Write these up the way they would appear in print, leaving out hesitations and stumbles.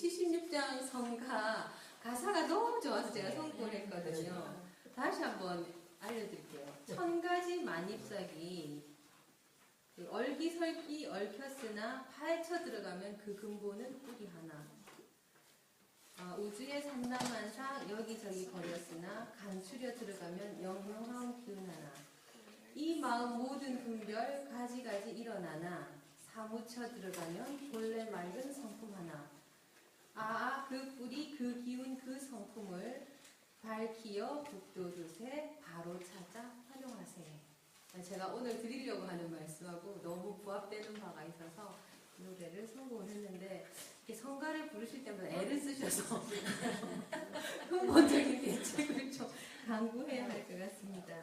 76장 성가 가사가 너무 좋아서 제가 선곡을 했거든요. 다시 한번 알려드릴게요. 1000가지 만잎사기 얼기설기 얽혔으나 파헤쳐 들어가면 그 근본은 뿌리 하나. 우주의 산나만사 여기저기 거렸으나 간추려 들어가면 영롱한 기운 하나. 이 마음 모든 분별 가지가지 일어나나 사무쳐 들어가면 본래 맑은 성품 하나. 그 뿌리 그 기운 그 성품을 밝히어 북돋우세 바로 찾아 활용하세. 제가 오늘 드리려고 하는 말씀하고 너무 부합되는 바가 있어서 이 노래를 선곡을 했는데 성가를 부르실 때마다 애를 쓰셔서 근본적인 대책을 좀 강구해야 할 것 같습니다.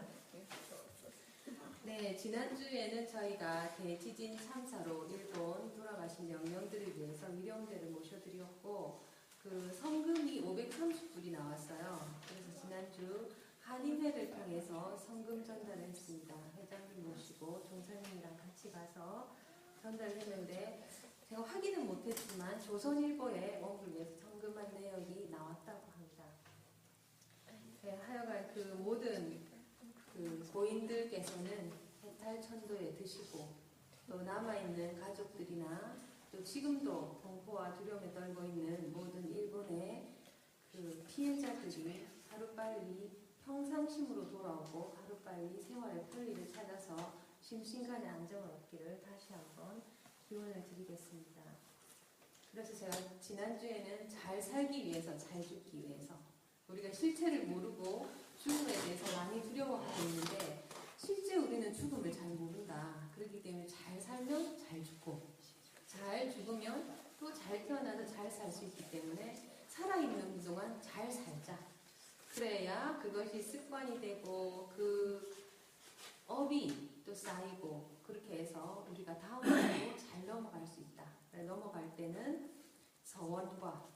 네, 지난주에는 저희가 대지진 참사로 일본 돌아가신 영령들을 위해서 위령대를 모셔드렸고 그 성금이 530불이 나왔어요. 그래서 지난주 한인회를 통해서 성금 전달을 했습니다. 회장님 모시고 종사님이랑 같이 가서 전달을 했는데 제가 확인은 못했지만 조선일보에 원고를 위해서 성금한 내역이 나왔다고 합니다. 네, 하여간 그 모든 그 고인들께서는 해탈천도에 드시고 또 남아있는 가족들이나 또 지금도 공포와 두려움에 떨고 있는 모든 일본의 그 피해자들이 하루빨리 평상심으로 돌아오고 하루빨리 생활의 편리를 찾아서 심신간의 안정을 얻기를 다시 한번 기원을 드리겠습니다. 그래서 제가 지난주에는 잘 살기 위해서, 잘 죽기 위해서 우리가 실체를 모르고 죽음에 대해서 많이 두려워하고 있는데 실제 우리는 죽음을 잘 모른다. 그렇기 때문에 잘 살면 잘 죽고 잘 죽으면 또 잘 태어나서 잘 살 수 있기 때문에 살아있는 그동안 잘 살자. 그래야 그것이 습관이 되고 그 업이 또 쌓이고 그렇게 해서 우리가 다음으로 잘 넘어갈 수 있다. 넘어갈 때는 서원과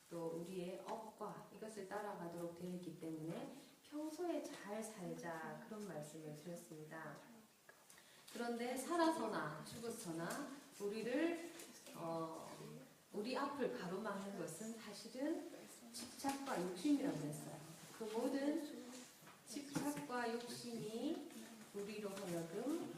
또 우리의 업과 이것을 따라가도록 되어 있기 때문에 평소에 잘 살자 그런 말씀을 드렸습니다. 그런데 살아서나 죽어서나 우리를 우리 앞을 가로막는 것은 사실은 집착과 욕심이라고 했어요. 그 모든 집착과 욕심이 우리로 하여금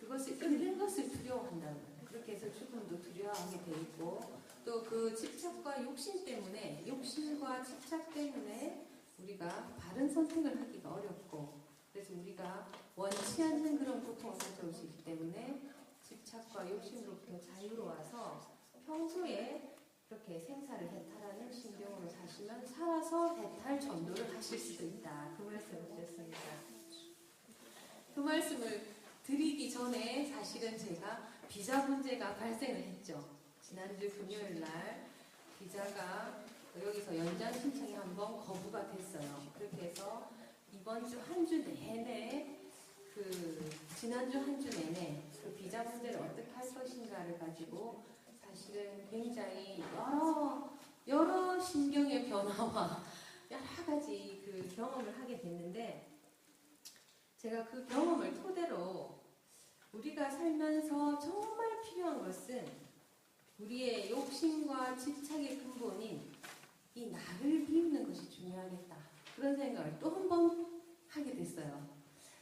그것을 끊는 것을 두려워한다는 거예요. 그렇게 해서 죽음도 두려워하게 돼 있고 또 그 집착과 욕심 때문에 욕심과 집착 때문에 우리가 바른 선택을 하기가 어렵고 그래서 우리가 원치 않는 그런 고통을 가져올 수 있기 때문에 집착과 욕심으로부터 자유로워서 평소에 이렇게 생사를 해탈하는 신경으로 사시면 살아서 해탈 전도를 하실 수도 있다. 그 말씀을 드렸습니다. 그 말씀을 드리기 전에 사실은 제가 비자 문제가 발생을 했죠. 지난주 금요일 날 비자가 여기서 연장 신청이 한번 거부가 됐어요. 그렇게 해서 이번 주 한 주 내내 지난주 한 주 내내 그 비자 문제를 어떻게 할 것인가를 가지고 사실은 굉장히 여러 신경의 변화와 여러 가지 그 경험을 하게 됐는데 제가 그 경험을 토대로 우리가 살면서 정말 필요한 것은 우리의 욕심과 집착의 근본인 이 나를 비우는 것이 중요하겠다. 그런 생각을 또 한 번 하게 됐어요.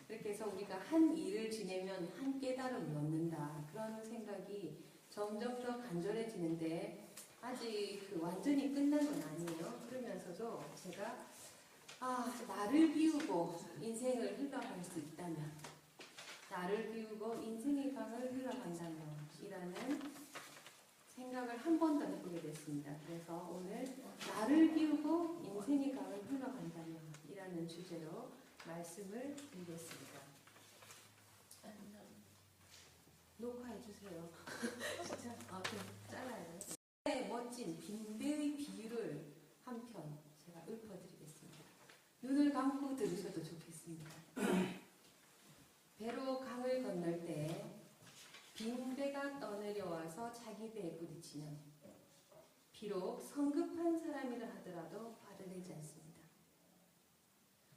그렇게 해서 우리가 한 일을 지내면 한 깨달음을 얻는다. 그런 생각이 점점 더 간절해지는데 아직 완전히 끝난 건 아니에요. 그러면서도 제가 나를 비우고 인생을 흘러갈 수 있다면 나를 비우고 인생의 강을 흘러간다면 이라는 생각을 한 번 더 해보게 됐습니다. 그래서 오늘 나를 비우고 인생의 강을 흘러간다면 이라는 주제로 말씀을 드리겠습니다. 녹화해주세요. 진짜? 좀 잘라요. 멋진 빈배의 비유를 한 편 제가 읊어드리겠습니다. 눈을 감고 들으셔도 좋겠습니다. 배로 강을 건널 때 빈배가 떠내려와서 자기 배에 부딪히면 비록 성급한 사람이라 하더라도 화를 내지 않습니다.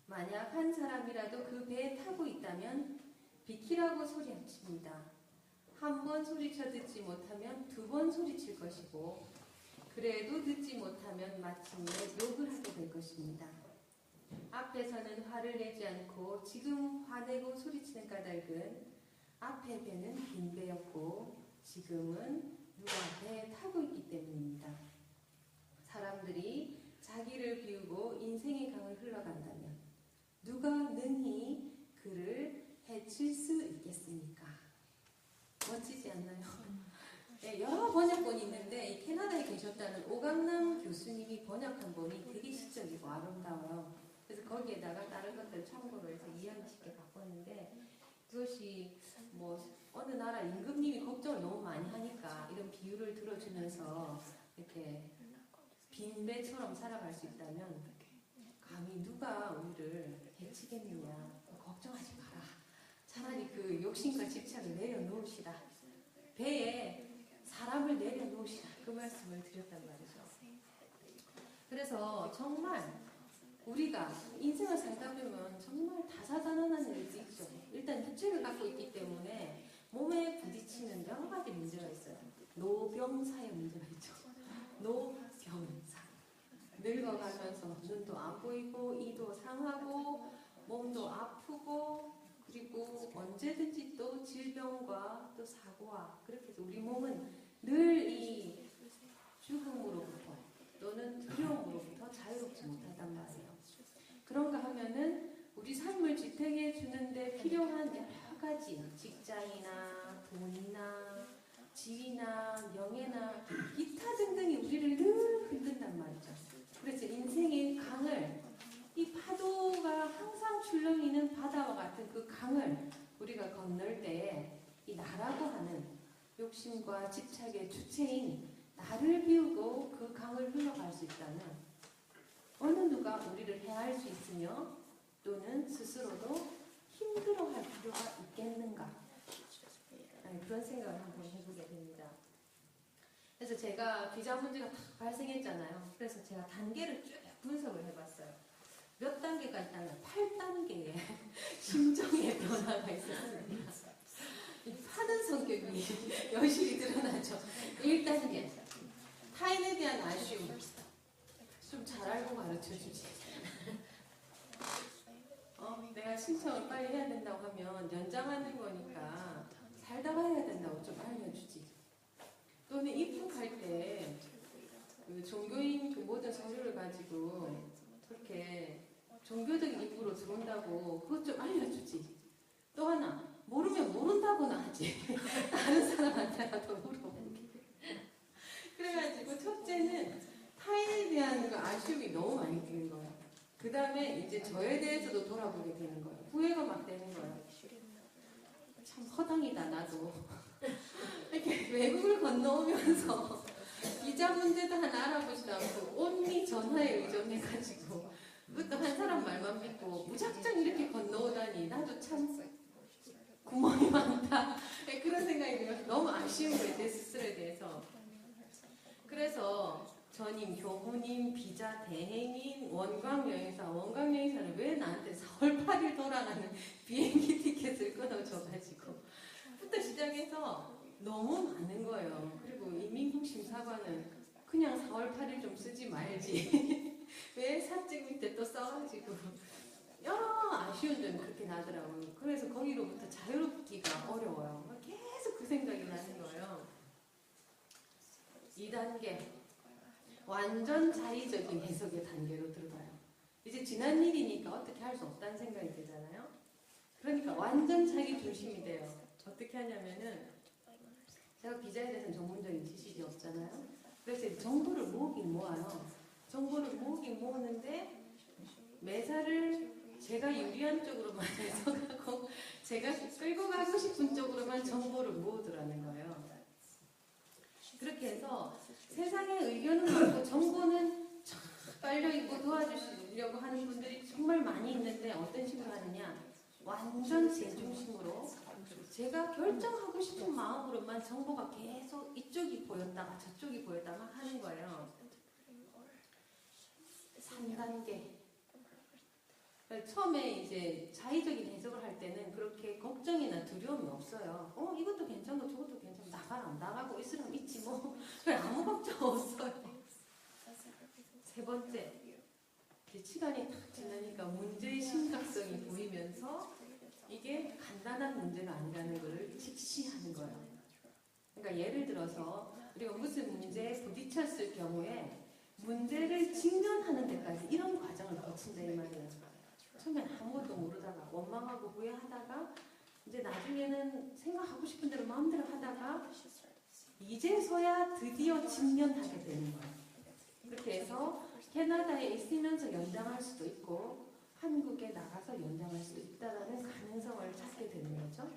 만약 한 사람이라도 그 배에 타고 있다면 비키라고 소리칩니다. 한 번 소리쳐 듣지 못하면 두 번 소리칠 것이고 그래도 듣지 못하면 마침내 욕을 하게 될 것입니다. 앞에서는 화를 내지 않고 지금 화내고 소리치는 까닭은 앞에 배는 빈 배였고 지금은 누가 배에 타고 있기 때문입니다. 사람들이 자기를 비우고 인생의 강을 흘러간다면 누가 능히 그를 해칠 수 있겠습니까? 멋지지 않나요? 네, 여러 번역본이 있는데 이 캐나다에 계셨다는 오강남 교수님이 번역한 본이 되게 시적이고 아름다워요. 그래서 거기에다가 다른 것들 참고로 해서 이해하기 쉽게 바꿨는데 그것이 뭐 어느 나라 임금님이 걱정을 너무 많이 하니까 이런 비유를 들어주면서 이렇게 빈배처럼 살아갈 수 있다면 감히 누가 우리를 해치겠느냐 걱정하지 마라. 차라리 그 욕심과 집착을 내려놓으시라. 배에 사람을 내려놓으시라. 그 말씀을 드렸단 말이죠. 그래서 정말 우리가 인생을 살다 보면 정말 다사다난한 일도 있죠. 일단 육체를 갖고 있기 때문에 몸에 부딪히는 여러 가지 문제가 있어요. 노병사의 문제가 있죠. 노병사. 늙어가면서 눈도 안 보이고 이도 상하고 몸도 아프고 그리고 언제든지 또 질병과 또 사고와 그렇게 해서 우리 몸은 늘 이 죽음으로부터 또는 두려움으로부터 자유롭지 못하단 말이에요. 그런가 하면은 우리 삶을 지탱해 주는데 필요한 여러 가지 직장이나 돈이나 지위나 명예나 기타 등등이 우리를 늘 흔든단 말이죠. 그래서 인생의 강을 이 파도가 항상 출렁이는 바다와 같은 그 강을 우리가 건널 때에 이 나라고 하는 욕심과 집착의 주체인 나를 비우고 그 강을 흘러갈 수 있다면 어느 누가 우리를 해할 수 있으며 또는 스스로도 힘들어할 필요가 있겠는가? 그런 생각을 한번 해보게 됩니다. 그래서 제가 비자 문제가 다 발생했잖아요. 그래서 제가 단계를 쭉 분석을 해봤어요. 몇 단계가 있다면 8단계의 심정의 변화가 있었습니다. 이 파는 성격이 여실히 드러나죠. 1단계 타인에 대한 아쉬움 좀 잘 알고 가르쳐주지. 내가 신청을 빨리 해야 된다고 하면 연장하는 거니까 살다가 해야 된다고 좀 알려주지. 또는 입국할 때 그 종교인 그 모든 서류를 가지고 그렇게 종교적인 입구로 들어온다고 그것 좀 알려주지. 또 하나 모르면 모른다고나 하지. 다른 사람한테라도 물어보게. 그래가지고 첫째는 타인에 대한 그 아쉬움이 너무 많이 드는 거예요. 그 다음에 이제 저에 대해서도 돌아보게 되는 거예요. 후회가 막 되는 거예요. 참 허당이다 나도. 이렇게 외국을 건너오면서 비자 문제도 하나 알아보지도 않고 온리 전화에 의존해가지고 그것도 한 사람 말만 믿고 무작정 이렇게 건너오다니 나도 참 구멍이 많다. 그런 생각이 들어서 너무 아쉬운 거예요. 내 스스로에 대해서. 그래서 전임, 교부님, 비자 대행인, 원광여행사. 원광여행사는 왜 나한테 4월 8일 돌아가는 비행기 티켓을 끊어줘가지고 부터 시작해서 너무 많은 거예요. 그리고 이민국 심사관은 그냥 4월 8일 좀 쓰지 말지. 왜 사증 밑에 또 써가지고 여러 아쉬운 점이 그렇게 나더라고요. 그래서 거기로부터 자유롭기가 어려워요. 계속 그 생각이 나는 거예요. 2단계 완전 자의적인 해석의 단계로 들어가요. 이제 지난 일이니까 어떻게 할 수 없다는 생각이 들잖아요. 그러니까 완전 자기 중심이 돼요. 어떻게 하냐면은 제가 비자에 대해서는 전문적인 지식이 없잖아요. 그래서 정보를 모으긴 모아요. 정보를 모으긴 모으는데 매사를 제가 유리한 쪽으로만 해석하고 제가 끌고 가고 싶은 쪽으로만 정보를 모으더라는 거예요. 그렇게 해서 세상의 의견은 많고 정보는 빨려있고 도와주시려고 하는 분들이 정말 많이 있는데 어떤 식으로 하느냐, 완전 제 중심으로 제가 결정하고 싶은 마음으로만 정보가 계속 이쪽이 보였다가 저쪽이 보였다가 하는 거예요. 3단계 처음에 이제 자의적인 해석을 할 때는 그렇게 걱정이나 두려움이 없어요. 이것도 괜찮고 저것도 괜찮고 나가고 있으라면 있지 뭐. 그래 아무 걱정 없어요. 세 번째, 이제 시간이 딱 지나니까 문제의 심각성이 보이면서 이게 간단한 문제가 아니라는 것을 직시하는 거예요. 그러니까 예를 들어서 우리가 무슨 문제에 부딪혔을 경우에 문제를 직면하는 데까지 이런 과정을 거친다 이 말이에요. 처음엔 아무것도 모르다가 원망하고 후회하다가 이제 나중에는 생각하고 싶은 대로 마음대로 하다가 이제서야 드디어 직면하게 되는 거예요. 그렇게 해서 캐나다에 있으면서 연장할 수도 있고 한국에 나가서 연장할 수도 있다는 가능성을 찾게 되는 거죠.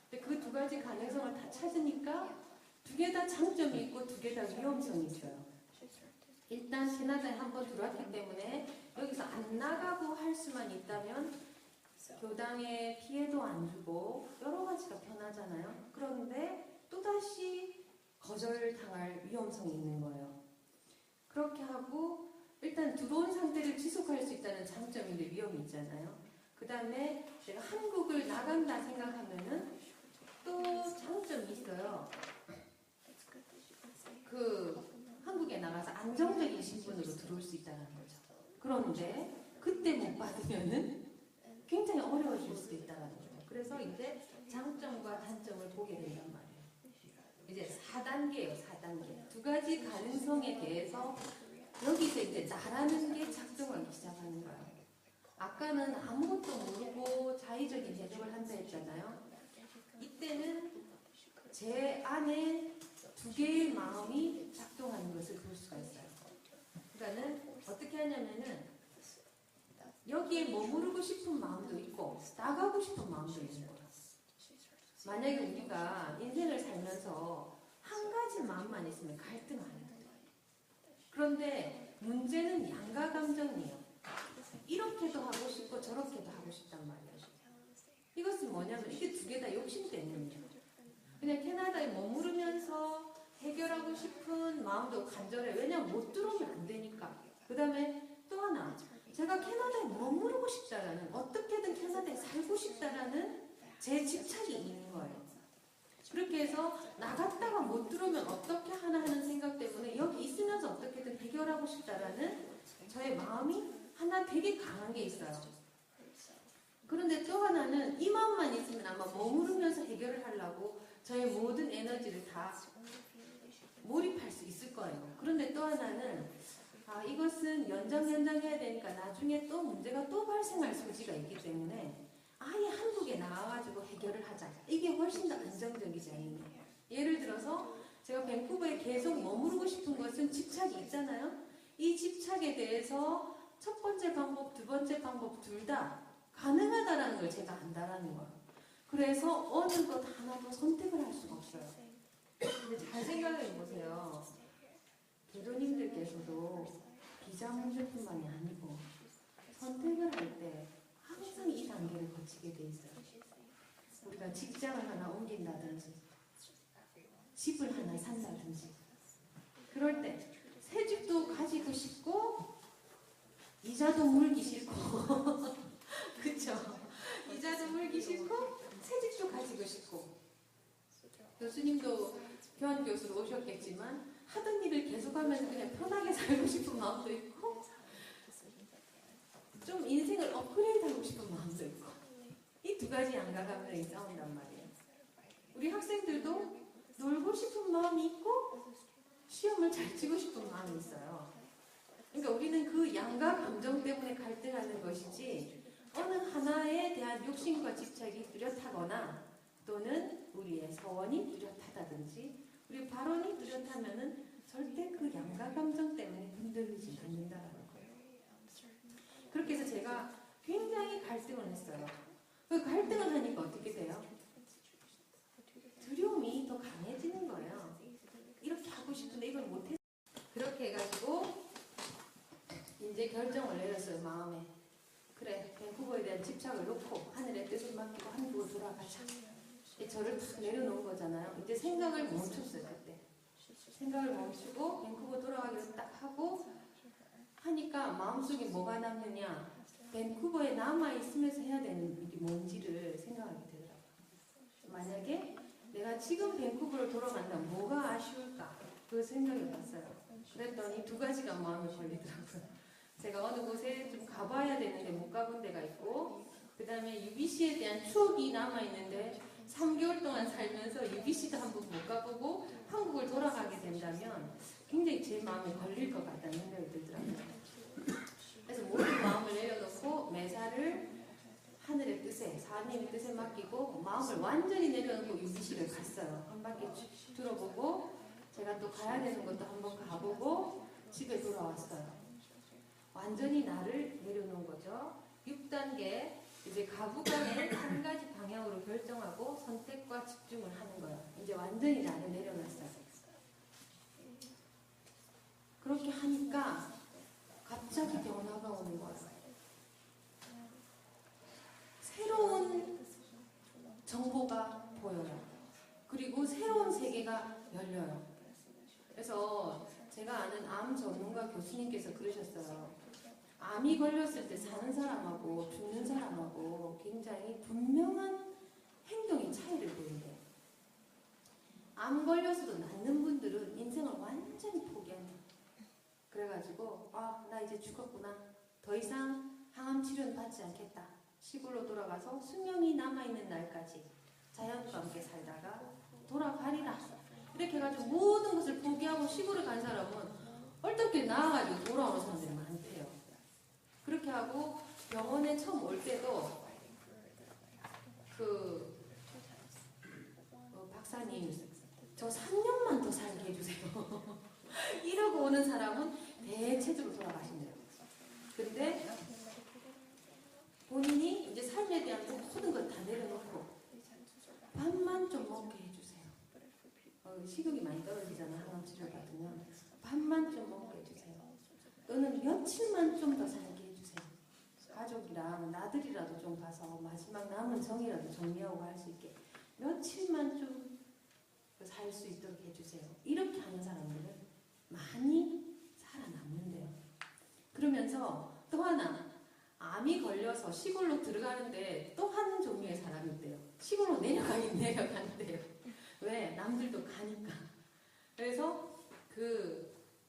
근데 그 두 가지 가능성을 다 찾으니까 두 개 다 장점이 있고 두 개 다 위험성이 있어요. 일단 캐나다에 한번 들어왔기 때문에 여기서 안 나가고 할 수만 있다면 교당에 피해도 안 주고 여러 가지가 편하잖아요. 그런데 또다시 거절당할 위험성이 있는 거예요. 그렇게 하고 일단 들어온 상태를 지속할 수 있다는 장점인데 위험이 있잖아요. 그 다음에 내가 한국을 나간다 생각하면은 또 장점이 있어요. 그 한국에 나가서 안정적인 신분으로 들어올 수 있다는 거죠. 그런데 그때 못 받으면은 굉장히 어려워질 수도 있다는 거예요. 그래서 이제 장점과 단점을 보게 된단 말이에요. 이제 4단계예요. 4단계. 두 가지 가능성에 대해서 여기서 이제 나라는 게 작동하기 시작하는 거예요. 아까는 아무것도 모르고 자의적인 해석을 한다 했잖아요. 이때는 제 안에 두 개의 마음이 작동하는 것을 볼 수가 있어요. 그러니까는 어떻게 하냐면은 여기에 머무르고 싶은 마음도 있고 나가고 싶은 마음도 있는 거예요. 만약에 우리가 인생을 살면서 한 가지 마음만 있으면 갈등 안 해요. 그런데 문제는 양가 감정이에요. 이렇게도 하고 싶고 저렇게도 하고 싶단 말이에요. 이것은 뭐냐면 이게 두 개 다 욕심 때문이에요. 그냥 캐나다에 머무르면서 해결하고 싶은 마음도 간절해요. 왜냐면 못 들어오면 안 되니까. 그 다음에 또 하나, 제가 캐나다에 머무르고 싶다라는, 어떻게든 캐나다에 살고 싶다라는 제 집착이 있는 거예요. 그렇게 해서 나갔다가 못 들어오면 어떻게 하나 하는 생각 때문에 여기 있으면서 어떻게든 해결하고 싶다라는 저의 마음이 하나 되게 강한 게 있어요. 그런데 또 하나는 이 마음만 있으면 아마 머무르면서 해결을 하려고 저의 모든 에너지를 다 몰입할 수 있을 거예요. 그런데 또 하나는 이것은 연장해야 되니까 나중에 또 문제가 또 발생할 소지가 있기 때문에 아예 한국에 나와가지고 해결을 하자. 이게 훨씬 더 안정적이지 않느냐. 예를 들어서 제가 밴쿠버에 계속 머무르고 싶은 것은 집착이 있잖아요. 이 집착에 대해서 첫 번째 방법, 두 번째 방법 둘 다 가능하다라는 걸 제가 안다라는 거예요. 그래서 어느 것 하나도 선택을 할 수가 없어요. 근데 잘 생각해 보세요. 교도님들께서도 비자 문제뿐만이 아니고 선택을 할 때 항상 이 단계를 거치게 돼 있어요. 우리가 직장을 하나 옮긴다든지 집을 하나 산다든지 그럴 때 새 집도 가지고 싶고 이자도 물기 싫고 그쵸? 이자도 물기 싫고 새 집도 가지고 싶고 교수님도 교환 교수로 오셨겠지만 하던 일을 계속하면서 그냥 편하게 살고 싶은 마음도 있고 좀 인생을 업그레이드하고 싶은 마음도 있고 이 두 가지 양가 감정이 싸운단 말이에요. 우리 학생들도 놀고 싶은 마음이 있고 시험을 잘 치고 싶은 마음이 있어요. 그러니까 우리는 그 양가 감정 때문에 갈등하는 것이지 어느 하나에 대한 욕심과 집착이 뚜렷하거나 또는 우리의 서원이 뚜렷하다든지 우리 발언이 뚜렷하면은 절대 그 양가 감정 때문에 흔들리지 않는다라는 거예요. 그렇게 해서 제가 굉장히 갈등을 했어요. 그 갈등을 하니까 어떻게 돼요? 두려움이 더 강해지는 거예요. 이렇게 하고 싶은데 이걸 못해. 그렇게 해가지고 이제 결정을 내렸어요. 마음에. 그래, 밴쿠버에 대한 집착을 놓고 하늘의 뜻을 맡기고 한국으로 돌아가자. 저를 탁 내려놓은 거잖아요. 이제 생각을 멈췄어요. 그때. 생각을 멈추고 밴쿠버 돌아가기로 딱 하고 하니까 마음속에 뭐가 남느냐. 밴쿠버에 남아있으면서 해야 되는 일이 뭔지를 생각하게 되더라고요. 만약에 내가 지금 밴쿠버로 돌아간다면 뭐가 아쉬울까? 그 생각을 봤어요. 그랬더니 두 가지가 마음에 걸리더라고요. 제가 어느 곳에 좀 가봐야 되는데 못 가본 데가 있고, 그 다음에 UBC에 대한 추억이 남아있는데 3개월 동안 살면서 UBC도 한번 못 가보고 한국을 돌아가게 된다면 굉장히 제 마음에 걸릴 것 같다는 생각이 들더라고요. 그래서 모든 마음을 내려놓고 매사를 하늘의 뜻에, 사님의 뜻에 맡기고 마음을 완전히 내려놓고 UBC를 갔어요. 한 바퀴 쭉 들어보고 제가 또 가야 되는 것도 한번 가보고 집에 돌아왔어요. 완전히 나를 내려놓은 거죠. 6단계, 이제 가부간의 한 가지 방향으로 결정하고 선택과 집중을 하는 거예요. 이제 완전히 나를 내려놨어요. 그렇게 하니까 갑자기 변화가 오는 거예요. 새로운 정보가 보여요. 그리고 새로운 세계가 열려요. 그래서 제가 아는 암 전문가 교수님께서 그러셨어요. 암이 걸렸을 때 사는 사람하고 죽는 사람하고 굉장히 분명한 행동의 차이를 보인대요. 암 걸려서도 낫는 분들은 인생을 완전히 포기합니다. 그래가지고 나 이제 죽었구나. 더 이상 항암 치료는 받지 않겠다. 시골로 돌아가서 수명이 남아있는 날까지 자연과 함께 살다가 돌아가리라. 이렇게 해가지고 모든 것을 포기하고 시골에 간 사람은 얼떨결에 나와가지고 돌아오는 사람들이 많대요. 그렇게 하고 병원에 처음 올 때도 박사님 저 3년만 더 살게 해주세요. 이러고 오는 사람은 대체적으로 돌아가신대요. 근데 본인이 이제 삶에 대한 모든 걸 다 내려놓고 밥만 좀 먹게 해주세요. 식욕이 많이 떨어지잖아. 항암 치료 받으면 밥만 좀 먹게 해주세요. 또는 며칠만 좀 더 살게 해주세요. 가족이랑 나들이라도 좀 가서 마지막 남은 정이라도 정리하고 갈 수 있게 며칠만 좀 살 수 있도록 해주세요. 이렇게 하는 사람들은 많이 살아남는데요. 그러면서 또 하나, 암이 걸려서 시골로 들어가는데 또 한 종류의 사람이 있대요. 시골로 내려가긴 내려가는데요. 왜? 남들도 가니까. 그래서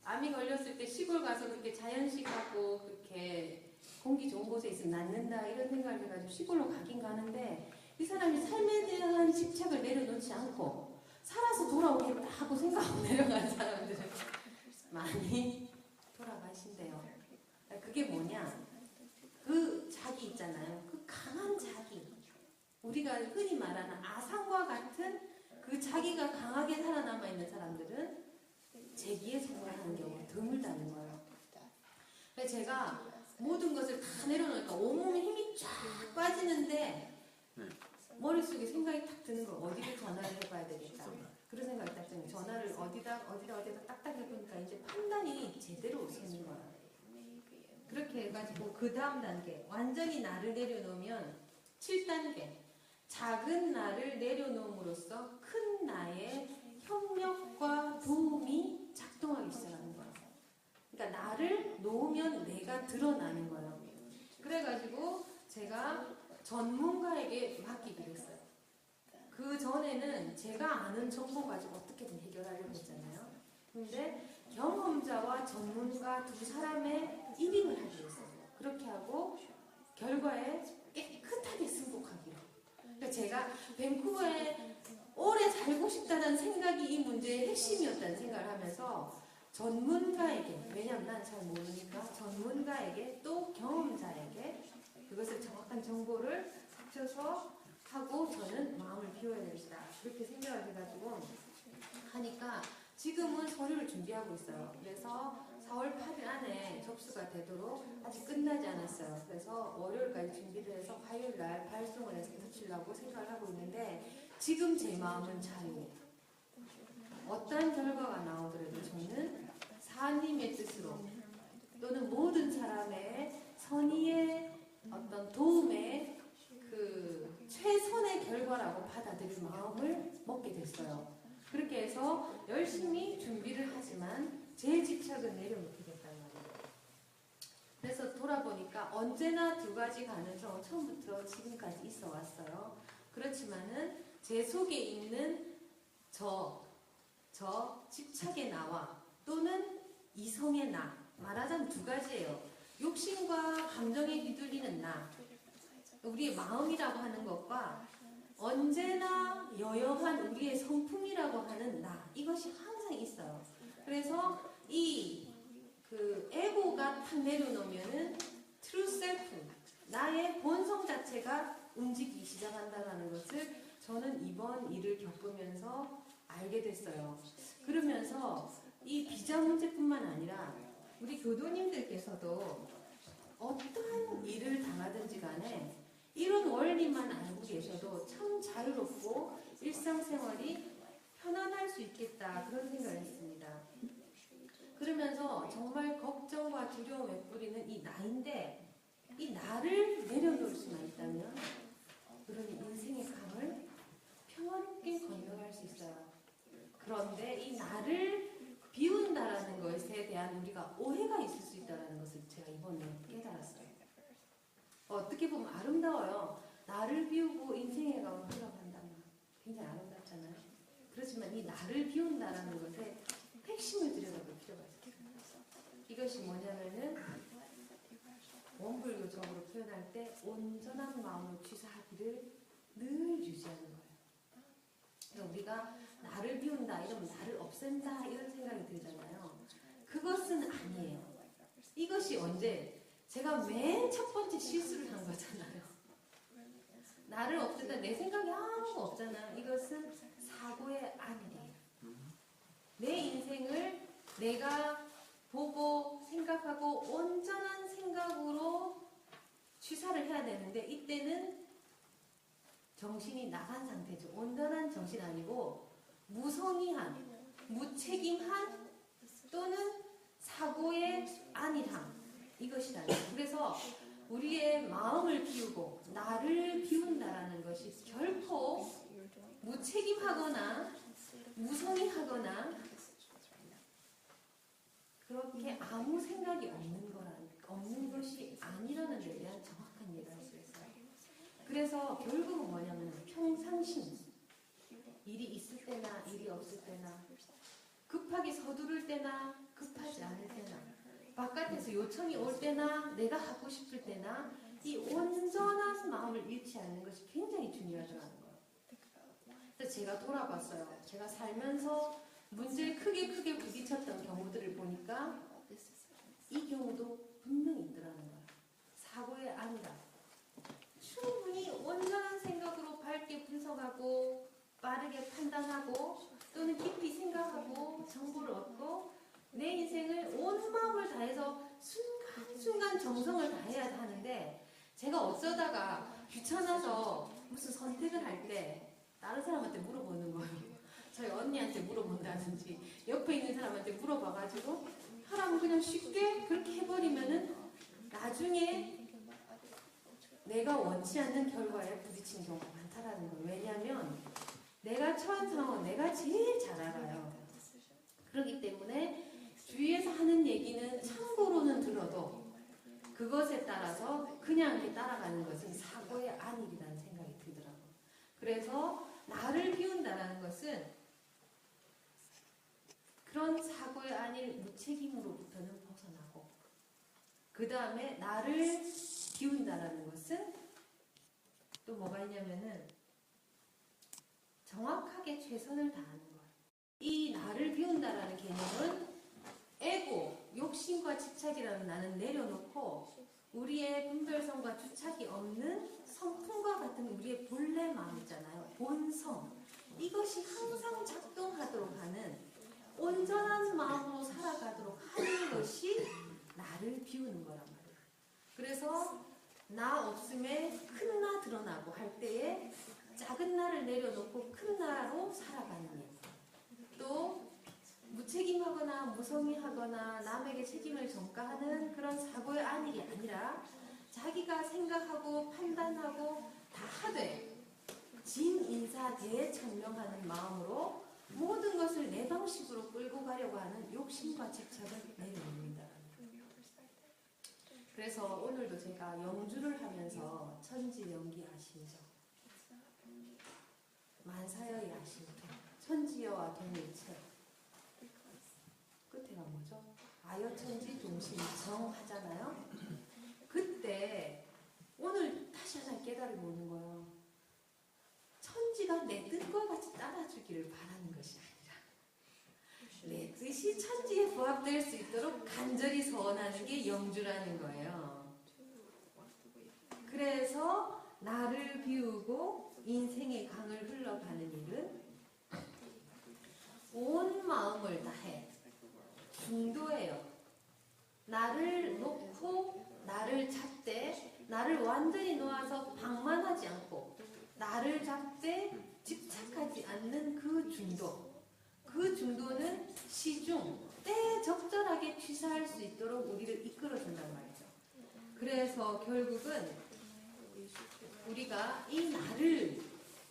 암이 걸렸을 때 시골 가서 그렇게 자연식하고 그렇게 공기 좋은 곳에 있으면 낫는다 이런 생각을 해가지고 시골로 가긴 가는데 이 사람이 삶에 대한 집착을 내려놓지 않고 살아서 돌아오겠다 하고 생각하고 내려간 사람들은 많이 돌아가신대요. 그게 뭐냐? 그 자기 있잖아요. 그 강한 자기. 우리가 흔히 말하는 아상과 같은 그 자기가 강하게 살아남아 있는 사람들은 재기에 성공하는 경우가 드물다는 거예요. 그래서 제가 모든 것을 다 내려놓으니까 온몸에 힘이 쫙 빠지는데 머릿속에 생각이 탁 드는 거 어디를 전화를 해봐야 되겠다. 그런 생각이 딱 드는 전화를 어디다 딱딱 해보니까 이제 판단이 제대로 서는 거예요. 그렇게 해가지고 그 다음 단계 완전히 나를 내려놓으면 7단계 작은 나를 내려놓음으로써 큰 나의 협력과 도움이 작동하기 시작하는 거예요. 그러니까 나를 놓으면 내가 드러나는 거예요. 그래가지고 제가 전문가에게 맡기기로 했어요. 그 전에는 제가 아는 정보 가지고 어떻게든 해결하려고 했잖아요. 근데 경험자와 전문가 두 사람의 1인을 하기로 했어요. 그렇게 하고 결과에 깨끗하게 승복하기로. 그러니까 제가 밴쿠버에 오래 살고 싶다는 생각이 이 문제의 핵심이었다는 생각을 하면서 전문가에게, 왜냐면 난 잘 모르니까 전문가에게 또 경험자에게 그것을 정확한 정보를 합쳐서 하고 저는 마음을 비워야 되겠다. 그렇게 생각을 해가지고 하니까 지금은 서류를 준비하고 있어요. 그래서 4월 8일 안에 접수가 되도록 아직 끝나지 않았어요. 그래서 월요일까지 준비를 해서 화요일 날 발송을 해서 붙이려고 생각을 하고 있는데 지금 제 마음은 자유해요. 어떠한 결과가 나오더라도 저는 사님의 뜻으로 또는 모든 사람의 선의의 어떤 도움의 그 최선의 결과라고 받아들일 마음을 먹게 됐어요. 그렇게 해서 열심히 준비를 하지만 제 집착은 내려놓게 됐단 말이에요. 그래서 돌아보니까 언제나 두 가지 가능성은 처음부터 지금까지 있어 왔어요. 그렇지만은 제 속에 있는 저 집착의 나와 또는 이성의 나. 말하자면 두 가지예요. 욕심과 감정에 휘둘리는 나. 우리의 마음이라고 하는 것과 언제나 여여한 우리의 성품이라고 하는 나. 이것이 항상 있어요. 그래서 그 에고가 탁 내려놓으면은 true self, 나의 본성 자체가 움직이기 시작한다는 것을 저는 이번 일을 겪으면서 알게 됐어요. 그러면서 이 비자 문제뿐만 아니라 우리 교도님들께서도 어떠한 일을 당하든지 간에 이런 원리만 알고 계셔도 참 자유롭고 일상생활이 편안할 수 있겠다, 그런 생각을 했습니다. 그러면서 정말 걱정과 두려움에 뿌리는 이 나인데, 이 나를 내려놓을 수만 있다면 그런 인생의 강을 평화롭게 건너갈 수 있어요. 그런데 이 나를 비운다라는 것에 대한 우리가 오해가 있을 수 있다는 것을 제가 이번에 깨달았어요. 어떻게 보면 아름다워요. 나를 비우고 인생의 강을 흘러간다면 굉장히 아름답잖아요. 그렇지만 이 나를 비운다라는 것에 핵심을 들여다볼 필요가 있어요. 이것이 뭐냐면은 원불교적으로 표현할 때 온전한 마음으로 취사하기를 늘 유지하는 거예요. 그러니까 우리가 나를 비운다 이러면 나를 없앤다 이런 생각이 들잖아요. 그것은 아니에요. 이것이 언제? 제가 맨 첫 번째 실수를 한 거잖아요. 나를 없앤다, 내 생각이 아무것도 없잖아요. 이것은 사고의 안이에요. 내 인생을 내가 보고 생각하고 온전한 생각으로 취사를 해야 되는데 이때는 정신이 나간 상태죠. 온전한 정신 아니고 무성의한, 무책임한 또는 사고의 안일함, 이것이다. 그래서 우리의 마음을 비우고 나를 비운다라는 것이 결코 무책임하거나 무성의하거나 그렇게 아무 생각이 없는 것이 아니라는 데 대한 정확한 이해를 할 수 있어요. 그래서 결국은 뭐냐면 평상심, 일이 있을 때나 일이 없을 때나 급하게 서두를 때나 급하지 않을 때나 바깥에서 요청이 올 때나 내가 하고 싶을 때나 이 온전한 마음을 잃지 않는 것이 굉장히 중요하다는 거예요. 그래서 제가 돌아봤어요. 제가 살면서 문제에 크게 부딪혔던 경우들을 보니까 이 경우도 분명히 있더라는 거예요. 사고의 안이다. 충분히 온전한 생각으로 밝게 분석하고 빠르게 판단하고 또는 깊이 생각하고 정보를 얻고 내 인생을 온 마음을 다해서 순간순간 정성을 다해야 하는데 제가 어쩌다가 귀찮아서 무슨 선택을 할 때 다른 사람한테 물어보는 거예요. 저희 언니한테 물어본다든지 옆에 있는 사람한테 물어봐가지고 하라면 그냥 쉽게 그렇게 해버리면은 나중에 내가 원치 않는 결과에 부딪히는 경우가 많다라는 거예요. 왜냐하면 내가 처한 상황은 내가 제일 잘 알아요. 그렇기 때문에 주위에서 하는 얘기는 참고로는 들어도 그것에 따라서 그냥 이렇게 따라가는 것은 사고의 안일이라는 생각이 들더라고요. 그래서 나를 비운다라는 것은 그런 사고의 안일 무책임으로부터는 벗어나고 그 다음에 나를 비운다라는 것은 또 뭐가 있냐면은 정확하게 최선을 다하는 거예요. 이 나를 비운다라는 개념은 에고, 욕심과 집착이라는 나는 내려놓고 우리의 분별성과 주착이 없는 성품과 같은 우리의 본래 마음 있잖아요. 본성. 이것이 항상 작동하도록 하는 온전한 마음으로 살아가도록 하는 것이 나를 비우는 거란 말이에요. 그래서 나 없음에 큰 나 드러나고 할 때에 작은 나를 내려놓고 큰 나로 살아가는 일. 또 무책임하거나 무성의하거나 남에게 책임을 전가하는 그런 사고의 안일이 아니라 자기가 생각하고 판단하고 다 하되 진인사 대천명하는 마음으로 모든 것을 내 방식으로 끌고 가려고 하는 욕심과 집착을 내려놓는다. 그래서 오늘도 제가 영주를 하면서 천지연기 아시죠? 만사여의 아심통, 천지여와 동일체. 끝에가 뭐죠? 아여천지 동심정 하잖아요. 그때 오늘 다시 하나 깨달음이 오는 거예요. 천지가 내 뜻과 같이 따라주기를 바라는 것이 아니라 내 뜻이 천지에 부합될 수 있도록 간절히 소원하는 게 영주라는 거예요. 그래서 나를 비우고 인생의 강을 흘러가는 일은 온 마음을 다해 중도예요. 나를 놓고 나를 잡되 나를 완전히 놓아서 방만하지 않고 나를 잡되 집착하지 않는 그 중도. 그 중도는 시중 때에 적절하게 취사할 수 있도록 우리를 이끌어준단 말이죠. 그래서 결국은 우리가 이 나를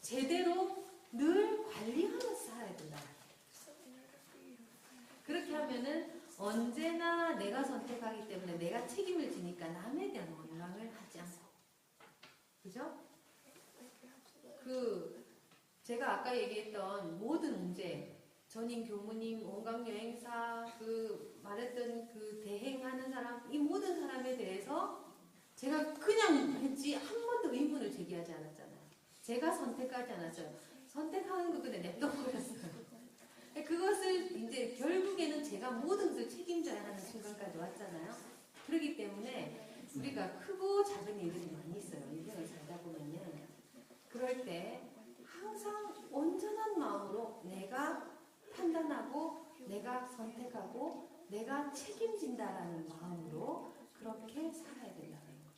제대로 늘 관리하면서 살아야 된다. 그렇게 하면은 언제나 내가 선택하기 때문에 내가 책임을 지니까 남에 대한 원망을 하지 않고. 그죠? 제가 아까 얘기했던 모든 문제, 전임 교무님, 온갖 여행사, 말했던 대행하는 사람, 이 모든 사람에 대해서 제가 그냥 했지 한 번도 의문을 제기하지 않았잖아요. 제가 선택하지 않았어요. 선택하는 거 그냥 냅둬버렸어요. 그것을 이제 결국에는 제가 모든 것을 책임져야 하는 순간까지 왔잖아요. 그렇기 때문에 우리가 크고 작은 일들이 많이 있어요. 인생을 살다 보면은. 그럴 때 항상 온전한 마음으로 내가 판단하고 내가 선택하고 내가 책임진다라는 마음으로 그렇게 살아야 된다는 거예요.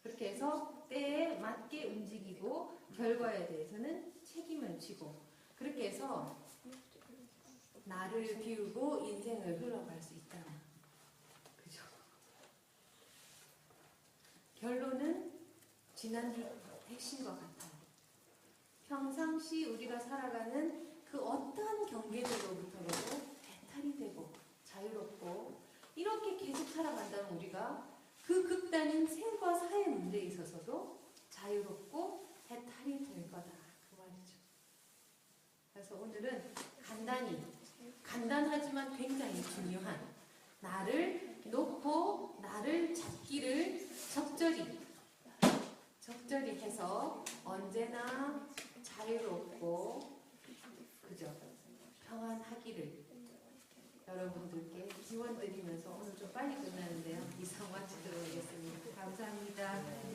그렇게 해서 때에 맞게 움직이고 결과에 대해서는 책임을 지고 그렇게 해서 나를 비우고 인생을 흘러갈 수 있다. 그죠? 결론은 지난주 핵심과 같아요. 평상시 우리가 살아가는 그 어떠한 경계들로부터라도 배탈이 되고 자유롭고 이렇게 계속 살아간다면 우리가 그 극단인 생과 사의 문제에 있어서도 자유롭고 배탈이 될 거다. 그 말이죠. 그래서 오늘은 간단하지만 굉장히 중요한 나를 놓고 나를 잡기를 적절히 해서 언제나 자유롭고 그죠? 평안하기를 여러분들께 기원드리면서 오늘 좀 빨리 끝나는데요. 이상 마치도록 하겠습니다. 감사합니다.